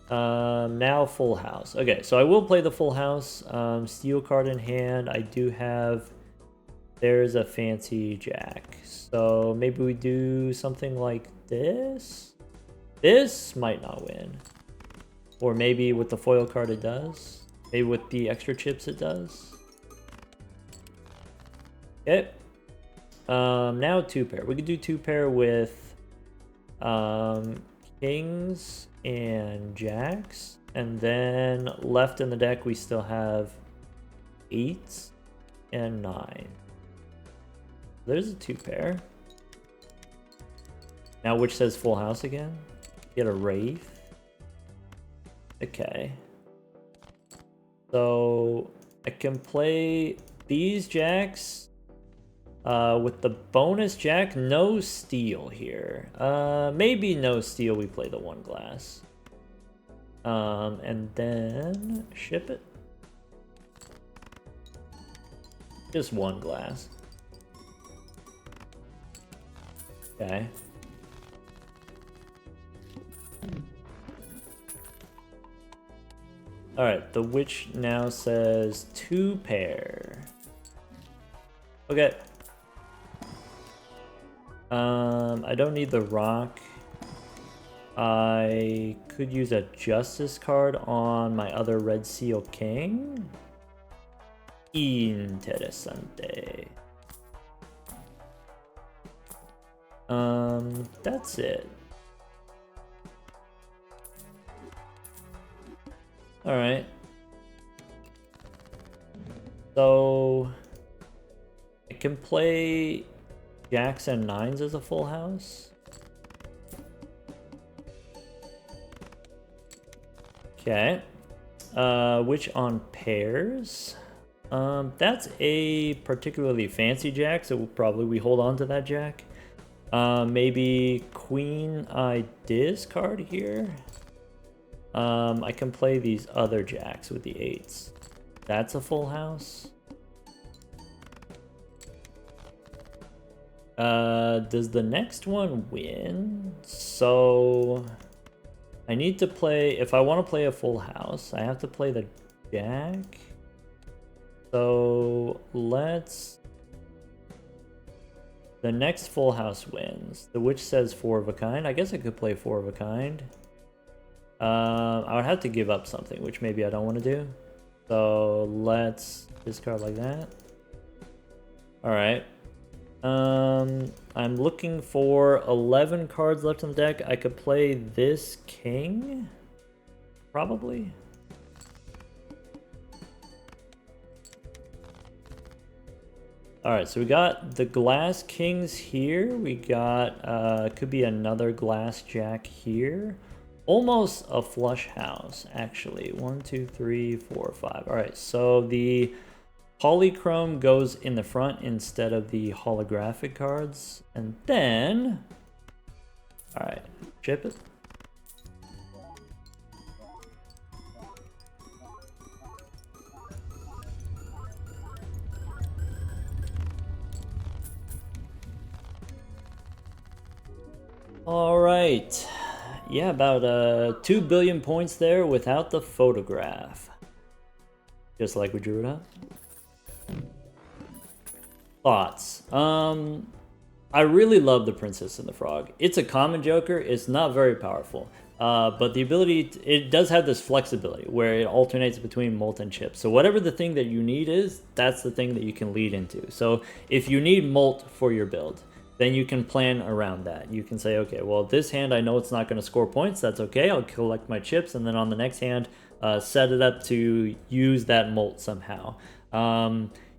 Now full house. Okay, so I will play the full house. Steel card in hand. I do have... There's a fancy jack. So maybe we do something like this. This might not win. Or maybe with the foil card it does. Maybe with the extra chips it does. Okay. Now 2-pair. We could do 2-pair with kings and jacks. And then left in the deck we still have 8s and 9. There's a 2-pair. Now which says full house again? Get a wraith. Okay. So I can play these jacks with the bonus jack. No steel here. Maybe no steel. We play the 1 glass. And then ship it. Just 1 glass. Okay. Alright, the witch now says 2-pair. Okay. I don't need the rock. I could use a justice card on my other red seal king. Interesante. That's it. Alright. So I can play jacks and 9s as a full house. Okay. Which on pairs? That's a particularly fancy jack, so probably we hold on to that jack. Maybe queen I discard here. I can play these other jacks with the 8s. That's a full house. Does the next one win? So I need to play, if I want to play a full house, I have to play the jack. So let's, the next full house wins. The witch says 4 of a kind. I guess I could play 4 of a kind. I would have to give up something, which maybe I don't want to do. So let's discard like that. Alright. I'm looking for 11 cards left in the deck. I could play this king, probably. Alright, so we got the glass kings here. We got, could be another glass jack here. Almost a flush house, actually. 1, 2, 3, 4, 5. Alright, so the polychrome goes in the front instead of the holographic cards. And then, alright, chip it. Alright. Yeah, about 2 billion points there without the photograph. Just like we drew it up. Thoughts. I really love the Princess and the Frog. It's a common joker. It's not very powerful. But the ability, it does have this flexibility where it alternates between molt and chip. So whatever the thing that you need is, that's the thing that you can lead into. So if you need molt for your build, then you can plan around that. You can say, okay, well, this hand I know it's not going to score points. That's okay. I'll collect my chips, and then on the next hand, set it up to use that molt somehow.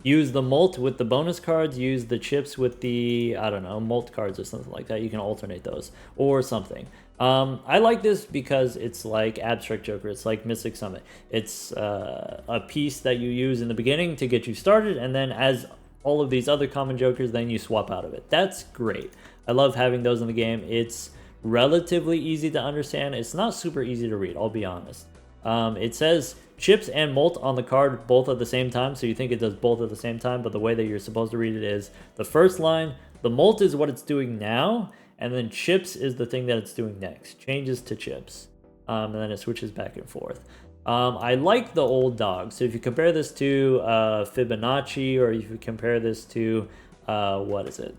Use the molt with the bonus cards. Use the chips with the, I don't know, molt cards or something like that. You can alternate those or something. I like this because it's like Abstract Joker. It's like Mystic Summit. It's a piece that you use in the beginning to get you started, and then as all of these other common jokers, then you swap out of it. That's great. I love having those in the game. It's relatively easy to understand. It's not super easy to read, I'll be honest. It says chips and molt on the card both at the same time, so you think it does both at the same time, but the way that you're supposed to read it is the first line, the molt is what it's doing now, and then chips is the thing that it's doing next. Changes to chips. And then it switches back and forth. I like the old dog. So if you compare this to Fibonacci, or if you compare this to, what is it?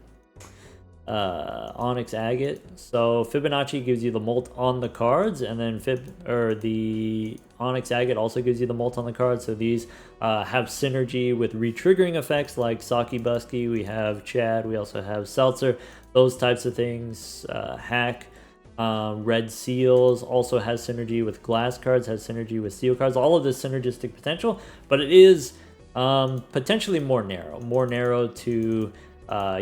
Onyx Agate. So Fibonacci gives you the molt on the cards, and then the Onyx Agate also gives you the molt on the card, so these have synergy with re-triggering effects like Saki Busky, we have Chad, we also have Seltzer, those types of things. Hack, Red Seals also has synergy with glass cards, has synergy with steel cards, all of this synergistic potential, but it is potentially more narrow to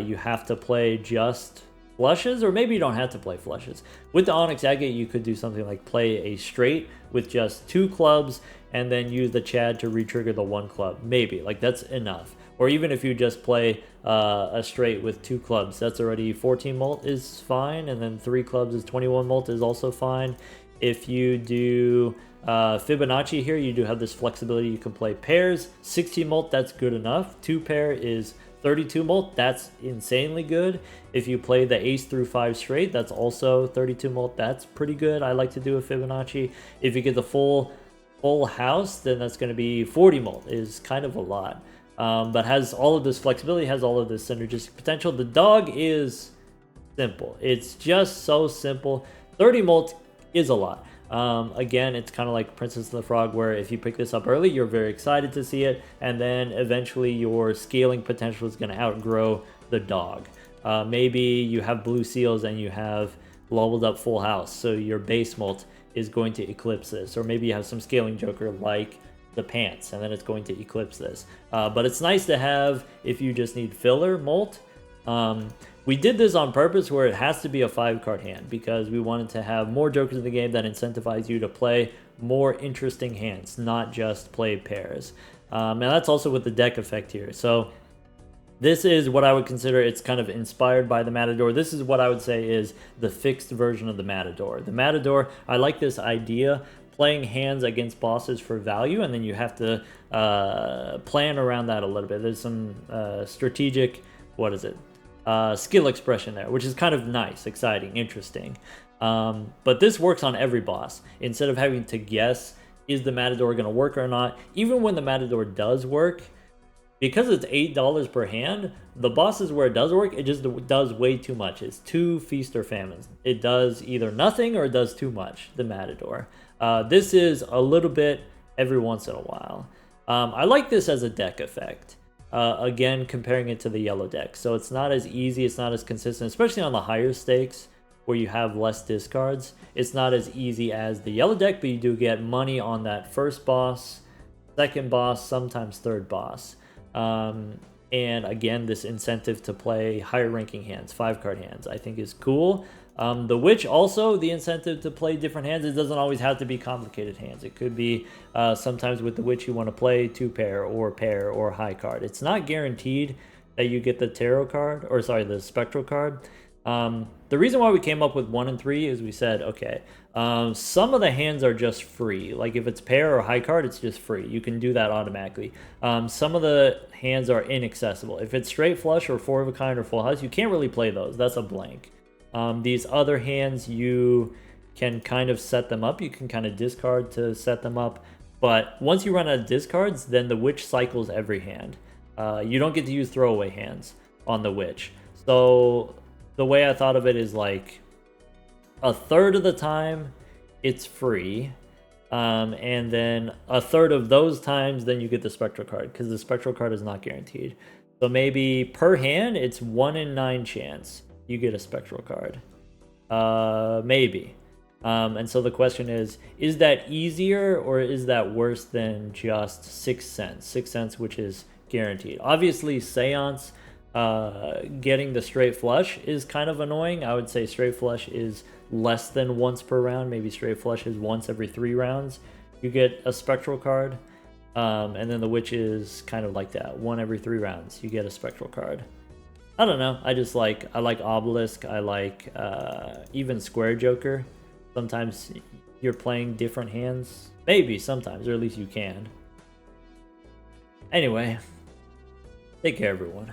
you have to play just flushes, or maybe you don't have to play flushes. With the Onyx Agate, you could do something like play a straight with just 2 clubs and then use the Chad to re-trigger the 1 club. Maybe, like that's enough. Or even if you just play a straight with 2 clubs, that's already 14 molt is fine, and then 3 clubs is 21 molt is also fine. If you do Fibonacci here, you do have this flexibility. You can play pairs. 16 molt, that's good enough. 2 pair is 32 molt, that's insanely good. If you play the ace through 5 straight, that's also 32 molt, that's pretty good. I like to do a Fibonacci. If you get the full house, then that's going to be 40 molt, is kind of a lot. But has all of this flexibility, has all of this synergistic potential. The dog is simple. It's just so simple. 30 molt is a lot. Again, it's kind of like Princess and the Frog, where if you pick this up early, you're very excited to see it, and then eventually your scaling potential is going to outgrow the dog. Maybe you have blue seals and you have leveled up full house, so your base molt is going to eclipse this, or maybe you have some scaling joker like the pants, and then it's going to eclipse this. But it's nice to have if you just need filler molt. We did this on purpose where it has to be a 5-card hand, because we wanted to have more jokers in the game that incentivize you to play more interesting hands, not just play pairs. And that's also with the deck effect here. So this is what I would consider, it's kind of inspired by the Matador. This is what I would say is the fixed version of the Matador. The Matador, I like this idea, playing hands against bosses for value, and then you have to plan around that a little bit. There's some strategic, skill expression there, which is kind of nice, exciting, interesting. But this works on every boss. Instead of having to guess, is the Matador going to work or not? Even when the Matador does work, because it's $8 per hand, the bosses where it does work, it just does way too much. It's too feast or famine. It does either nothing or it does too much, the Matador. This is a little bit every once in a while. I like this as a deck effect. Again, comparing it to the yellow deck. So it's not as easy, it's not as consistent, especially on the higher stakes where you have less discards. It's not as easy as the yellow deck, but you do get money on that first boss, second boss, sometimes third boss. And again, this incentive to play higher ranking hands, 5-card hands, I think is cool. The Witch also, the incentive to play different hands. It doesn't always have to be complicated hands. It could be sometimes with the Witch you want to play 2-pair or high card. It's not guaranteed that you get the tarot card, or sorry, the spectral card. The reason why we came up with 1 and 3 is we said, okay, some of the hands are just free. Like if it's pair or high card, it's just free. You can do that automatically. Some of the hands are inaccessible. If it's straight flush or 4 of a kind or full house, you can't really play those. That's a blank. These other hands, you can kind of set them up. You can kind of discard to set them up. But once you run out of discards, then the Witch cycles every hand. You don't get to use throwaway hands on the Witch. So the way I thought of it is like a third of the time it's free. And then a third of those times, then you get the spectral card, because the spectral card is not guaranteed. So maybe per hand, it's 1 in 9 chance you get a spectral card. Maybe. And so the question is that easier or is that worse than just 6 cents? 6 cents, which is guaranteed. Obviously, Seance, getting the straight flush is kind of annoying. I would say straight flush is less than once per round. Maybe straight flush is once every 3 rounds. You get a spectral card. And then the Witch is kind of like that. 1 every 3 rounds, you get a spectral card. I don't know. I like Obelisk. I like even Square Joker. Sometimes you're playing different hands. Maybe sometimes, or at least you can. Anyway, take care, everyone.